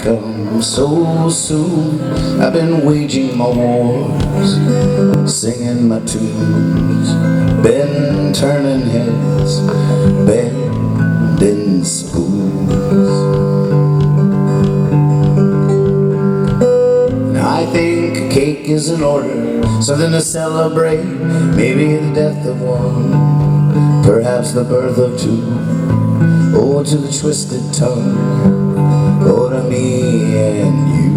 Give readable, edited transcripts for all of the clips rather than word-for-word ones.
come so soon. I've been waging my wars, singing my tunes, been turning heads, bending spoons. I think cake is in order, something to celebrate, maybe the death of one, perhaps the birth of two. Oh, to the twisted tongue, oh, to me and you.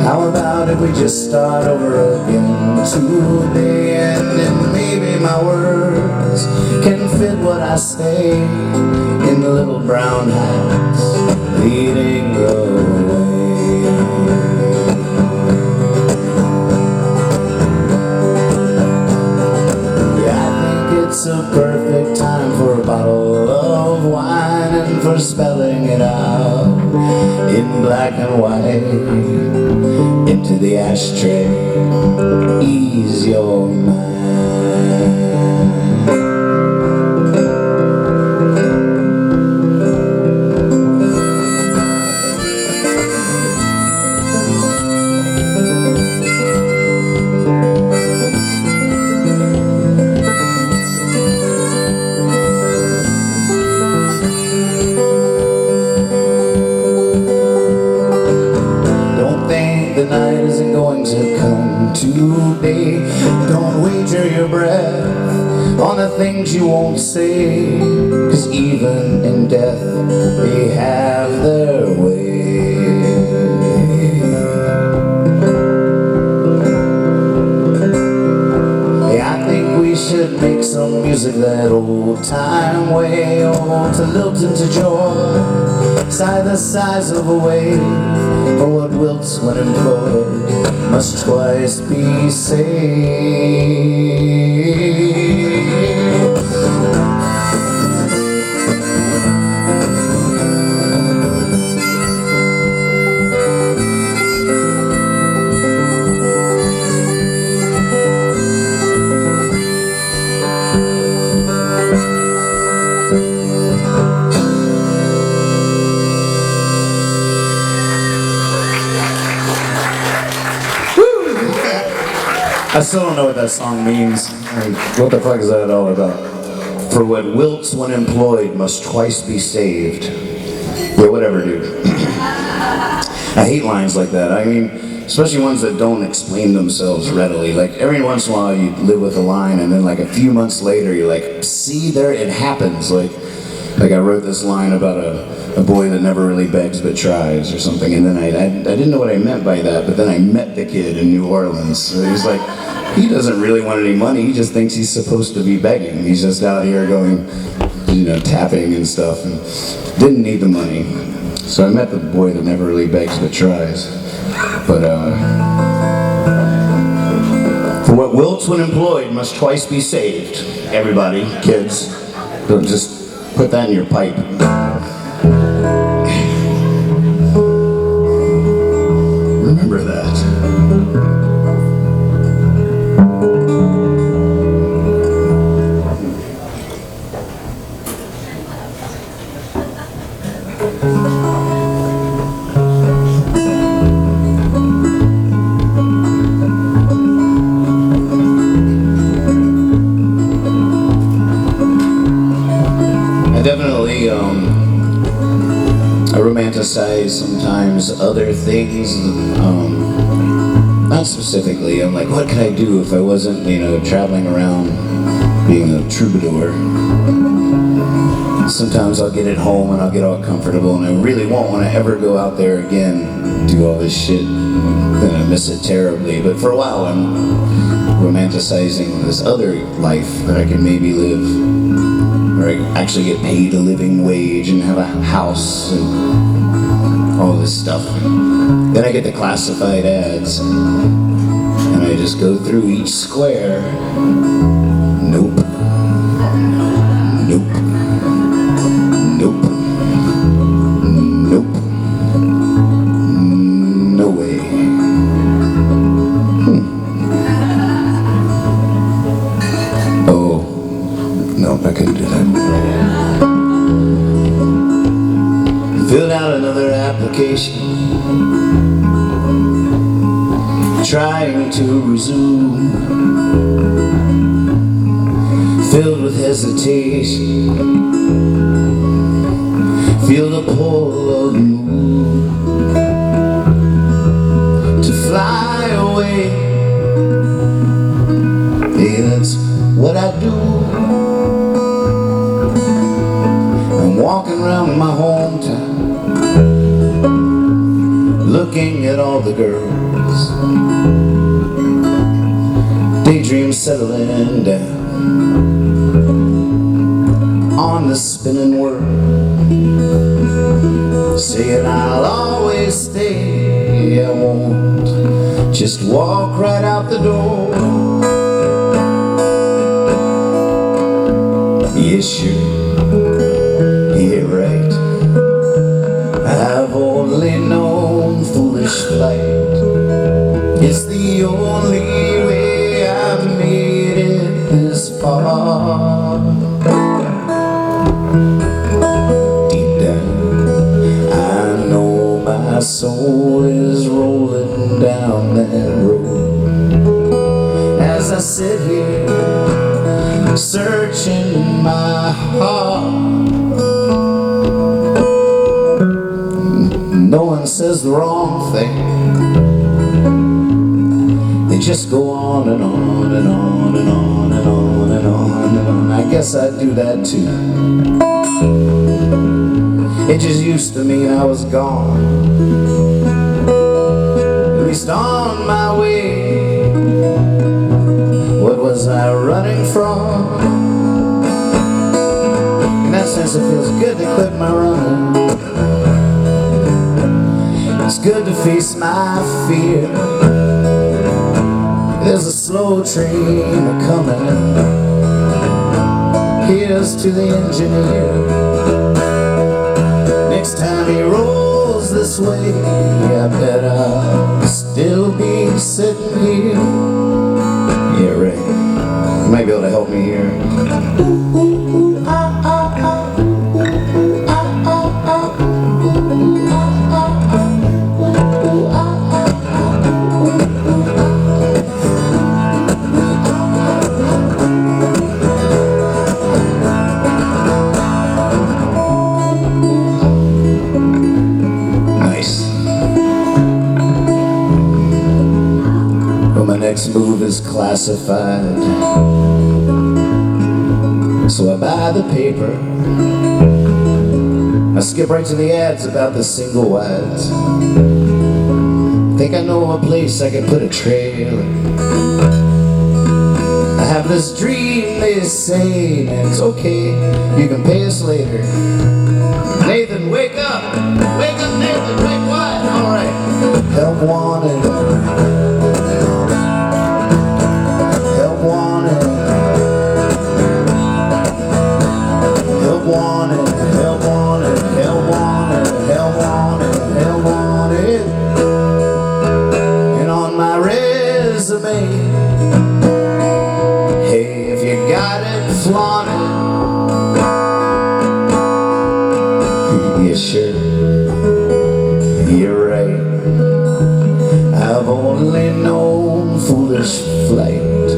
How about if we just start over again today, and then maybe my words can fit what I say in the little brown hats leading the way. It's a perfect time for a bottle of wine and for spelling it out in black and white into the ashtray. Ease your mind. The night isn't going to come today. Don't wager your breath on the things you won't say, 'cause even in death they have their way. Yeah, I think we should make some music that old time way. Oh, to lilt and to joy, sigh the size of a wave. For what wilts when employed must twice be saved. I still don't know what that song means. What the fuck is that all about? For what wilts when employed must twice be saved. Yeah, whatever, dude. I hate lines like that. I mean, especially ones that don't explain themselves readily. Like, every once in a while you live with a line, and then like a few months later you're like, see, there it happens. Like I wrote this line about a boy that never really begs but tries or something, and then I didn't know what I meant by that, but then I met the kid in New Orleans. So he's like, he doesn't really want any money, he just thinks he's supposed to be begging. He's just out here going, you know, tapping and stuff, and didn't need the money. So I met the boy that never really begs but tries. But for what wilts when employed must twice be saved. Everybody, kids, don't just put that in your pipe. Remember that. Definitely, I romanticize sometimes other things, not specifically. I'm like, what could I do if I wasn't, you know, traveling around being a troubadour? Sometimes I'll get at home and I'll get all comfortable, and I really won't want to ever go out there again and do all this shit. Then I miss it terribly. But for a while I'm romanticizing this other life that I can maybe live, where I actually get paid a living wage and have a house and all this stuff. Then I get the classified ads, and I just go through each square. Nope. Nope. Nope. Nope. No way. Oh. No, I couldn't do that. Filled out another application, trying to resume, filled with hesitation, feel the pull of the moon to fly away. Hey, that's what I do. I'm walking around my hometown, looking at all the girls, daydream settling down on the spinning world, saying I'll always stay, I won't just walk right out the door. Yes, sure, yeah, right. I've only known foolish flight. It's the only way I've made it this far. Deep down, I know my soul is rolling down that road. As I sit here, searching my heart, no one says the wrong thing. They just go on and on and on and on and on and on and on. I guess I do that too. It just used to mean I was gone, at least on my way. What was I running from? In that sense, it feels good to quit my running. It's good to face my fear. There's a slow train a-coming. Here's to the engineer. Next time he rolls this way, I bet I'll still be sitting here. Yeah, right. You might be able to help me here. My next move is classified, so I buy the paper. I skip right to the ads about the single wides. Think I know a place I can put a trailer. I have this dream, they say, and it's okay, you can pay us later. Nathan, wake up! Wake up, Nathan! Wake what? Alright. Help wanted. Hey, if you got it, flaunt it. Yeah, sure, you're right. I've only known foolish flight.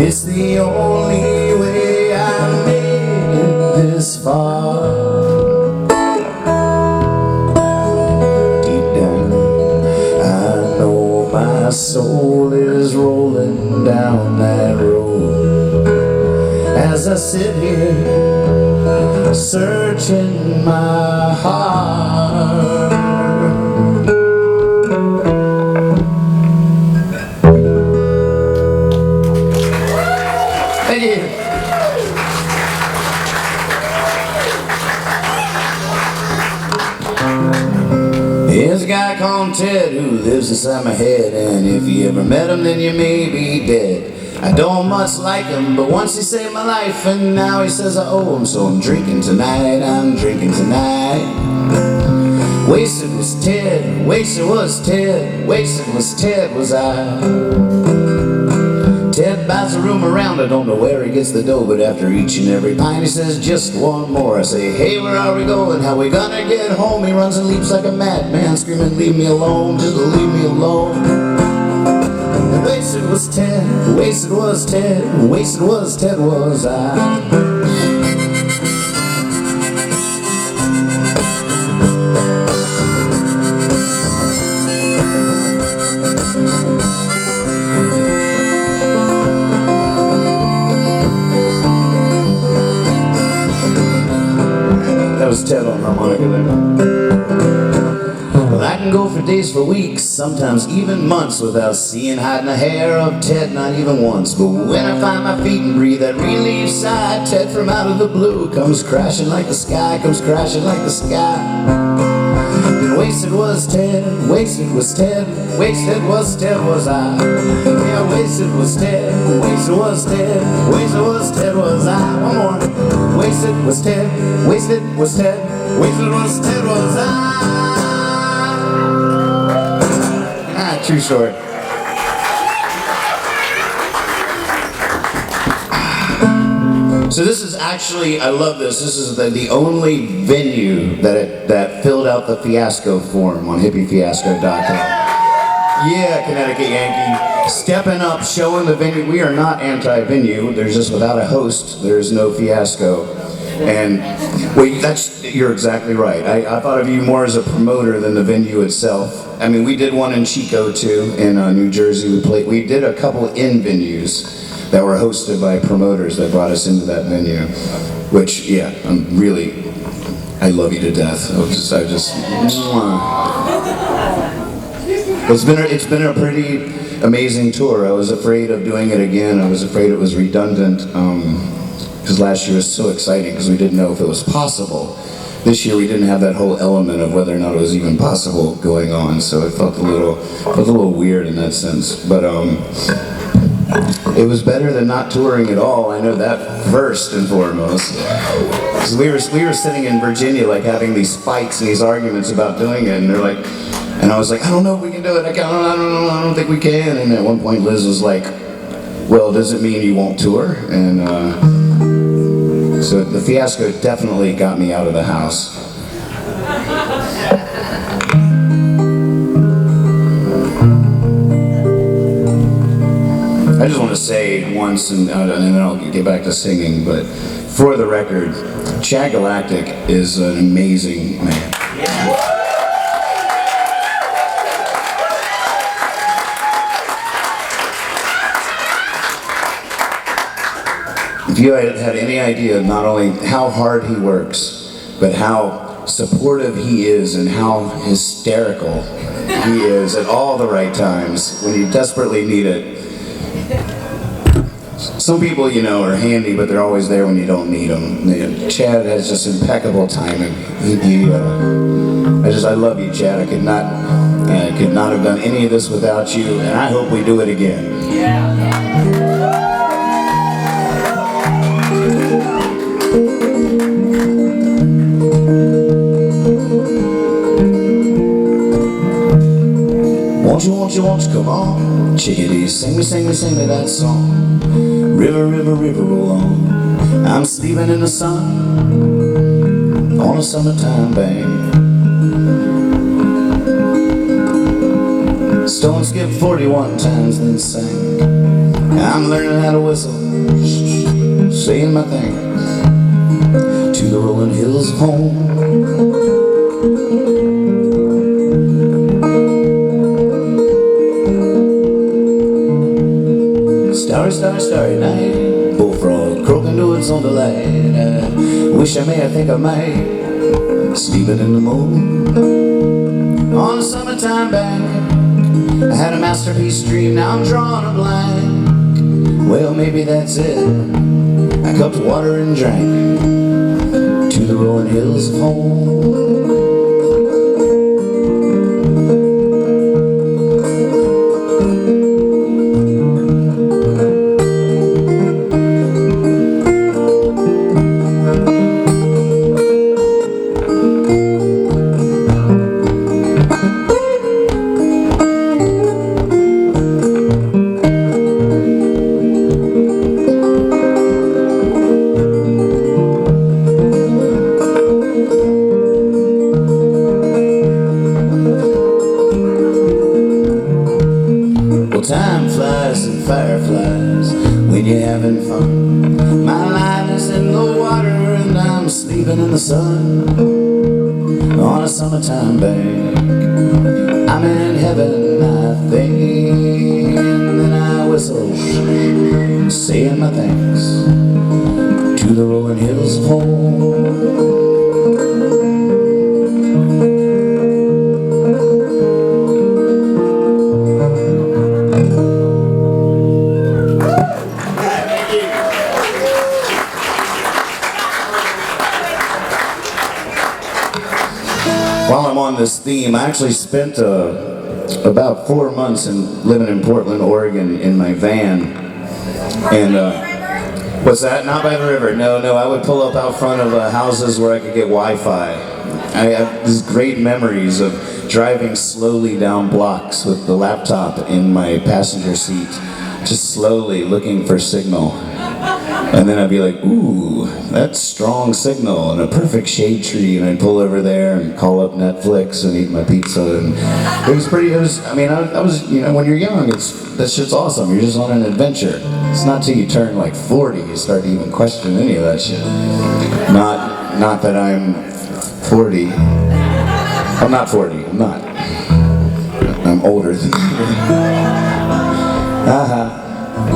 It's the only way I made it this far. Deep down, I know my soul is rolling down that road. As I sit here, searching my heart. Thank you. There's a guy called Ted who lives inside my head, and if you ever met him, then you may be dead. I don't much like him, but once he saved my life, and now he says I owe him, so I'm drinking tonight, I'm drinking tonight. Wasted was Ted, wasted was Ted, wasted was Ted was I. Ted buys a room around. I don't know where he gets the dough, but after each and every pint he says, just one more. I say, hey, where are we going? How we gonna get home? He runs and leaps like a madman, screaming, leave me alone, just leave me alone. And wasted was Ted, wasted was Ted, wasted was Ted was I. That was Ted on harmonica there. Well, I can go for days, for weeks, sometimes even months without seeing, hiding a hair of Ted, not even once. But when I find my feet and breathe that relief sigh, Ted from out of the blue comes crashing like the sky, comes crashing like the sky. And wasted was Ted, wasted was Ted, wasted was Ted was I. Yeah, wasted was Ted, wasted was Ted, wasted was Ted was I. One more. Wasted was Ted, wasted was Ted, wasted was Ted was I. Ah, true story. So this is actually, I love this. This is the only venue that filled out the fiasco form on hippiefiasco.com. Yeah, Connecticut Yankee, stepping up, showing the venue. We are not anti-venue. There's just without a host, there's no fiasco. And well, you're exactly right. I thought of you more as a promoter than the venue itself. I mean, we did one in Chico too, in New Jersey. We did a couple in venues that were hosted by promoters that brought us into that venue. Which, yeah, I love you to death. It's been a pretty amazing tour. I was afraid of doing it again. I was afraid it was redundant, because last year was so exciting because we didn't know if it was possible. This year we didn't have that whole element of whether or not it was even possible going on, so it felt a little weird in that sense. But it was better than not touring at all. I know that first and foremost. Because we were sitting in Virginia, like having these fights and these arguments about doing it, and they're like. And I was like, I don't know if we can do it. I don't think we can. And at one point Liz was like, well, does it mean you won't tour? And so the fiasco definitely got me out of the house. I just want to say once, and then I'll get back to singing, but for the record, Chad Galactic is an amazing man. If you had any idea not only how hard he works, but how supportive he is and how hysterical he is at all the right times when you desperately need it. Some people, you know, are handy, but they're always there when you don't need them. Chad has just impeccable timing. I love you, Chad. I could not have done any of this without you, and I hope we do it again. Yeah. Won't you come on, chickadee, sing me that song. River, river, river, roll on. I'm sleeping in the sun on a summertime bank. Stone skip 41 times then sang. I'm learning how to whistle, saying my thanks to the rolling hills of home. Starry night, bullfrog croaking to its own delight. I wish I think I might, sleeping in the moon on a summertime bank. I had a masterpiece dream, now I'm drawing a blank. Well, maybe that's it. I cupped water and drank to the rolling hills of home. sun on a summertime bank. I'm in heaven, I think, and then I whistle, saying my thanks to the rolling hills of home. While I'm on this theme, I actually spent about 4 months living in Portland, Oregon in my van. And what's that? Not by the river. No, I would pull up out front of houses where I could get Wi-Fi. I have these great memories of driving slowly down blocks with the laptop in my passenger seat, just slowly looking for signal. And then I'd be like, ooh, that's strong signal and a perfect shade tree, and I'd pull over there and call up Netflix and eat my pizza. And I was, you know, when you're young, that shit's awesome. You're just on an adventure. It's not till you turn like 40 you start to even question any of that shit. Not that I'm 40. I'm not 40, I'm not. I'm older than that.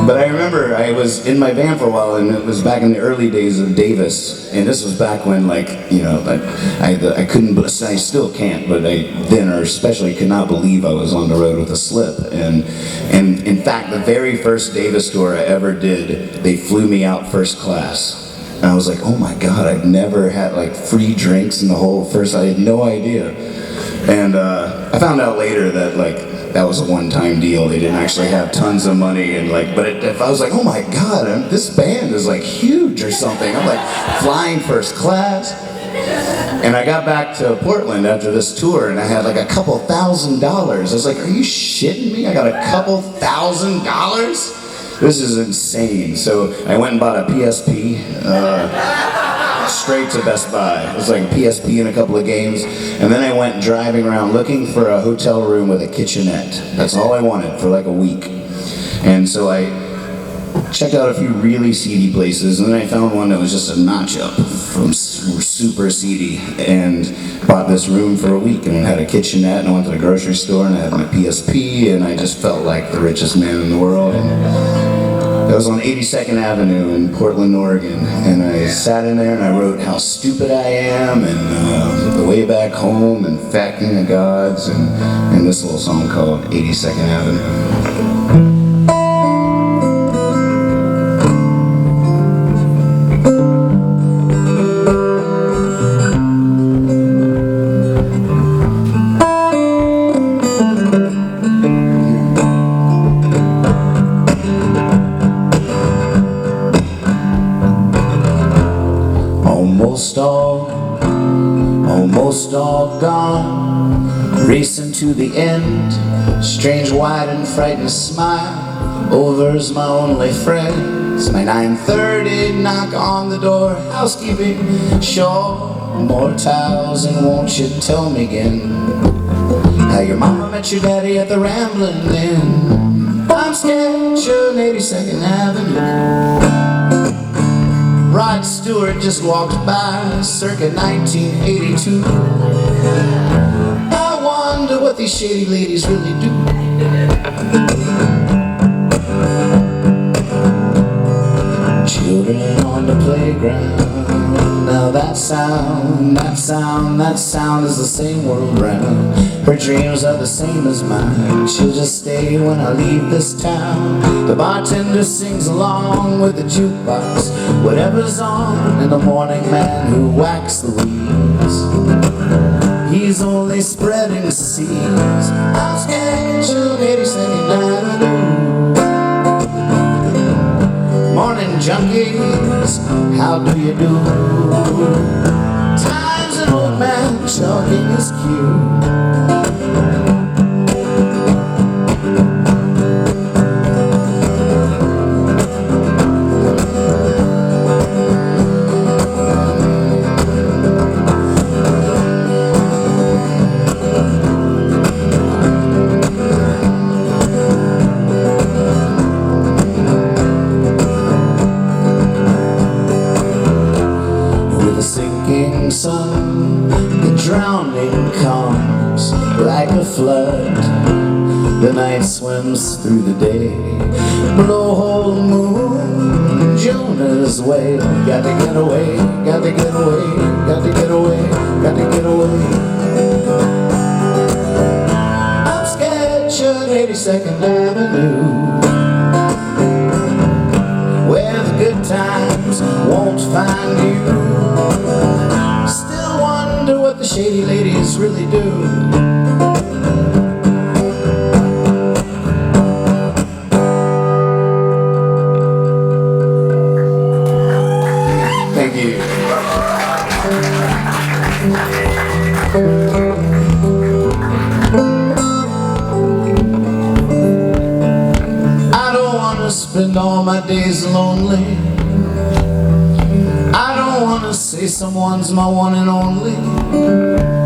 But I remember I was in my van for a while, and it was back in the early days of Davis, and this was back when, like, you know, I couldn't, I still can't, but I then, or especially, could not believe I was on the road with a slip. And in fact, the very first Davis tour I ever did, they flew me out first class. And I was like, oh my God, I've never had like free drinks in the whole first, I had no idea. And I found out later that like, that was a one-time deal. They didn't actually have tons of money, and like, but if I was like, oh my God, this band is like huge or something. I'm like flying first class. And I got back to Portland after this tour, and I had like a couple $1,000. I was like, are you shitting me? I got a couple $1,000? This is insane. So I went and bought a PSP. Straight to Best Buy. It was like PSP and a couple of games. And then I went driving around looking for a hotel room with a kitchenette. That's all I wanted for like a week. And so I checked out a few really seedy places, and then I found one that was just a notch up from super seedy, and bought this room for a week, and had a kitchenette, and I went to the grocery store, and I had my PSP, and I just felt like the richest man in the world. And I was on 82nd Avenue in Portland, Oregon, and I sat in there and I wrote how stupid I am, and the way back home, and Fat King of Gods, and this little song called 82nd Avenue. Almost all gone, racing to the end. Strange, wide, and frightened smile over's my only friend. It's my 9:30 knock on the door. Housekeeping, sure, more towels, and won't you tell me again how your mama met your daddy at the Ramblin' Inn? I'm scared, you're on 82nd Avenue. Rod Stewart just walked by, circa 1982. I wonder what these shady ladies really do. Children on the playground. Now that sound is the same world round. Her dreams are the same as mine. She'll just stay when I leave this town. The bartender sings along with the jukebox, whatever's on, and the morning man who whacks the weeds, he's only spreading seeds. I'm scared you'll get his singing down. Morning junkies, how do you do? Time's an old man talking his cue. sinking sun, the drowning comes like a flood. The night swims through the day, blowhole moon, Jonah's way. Got to get away, got to get away, got to get away, got to get away. I'm sketching 82nd Avenue, where the good times won't find you. Still wonder what the shady ladies really do. Thank you. I don't want to spend all my days lonely. I don't want to say someone's my one and only.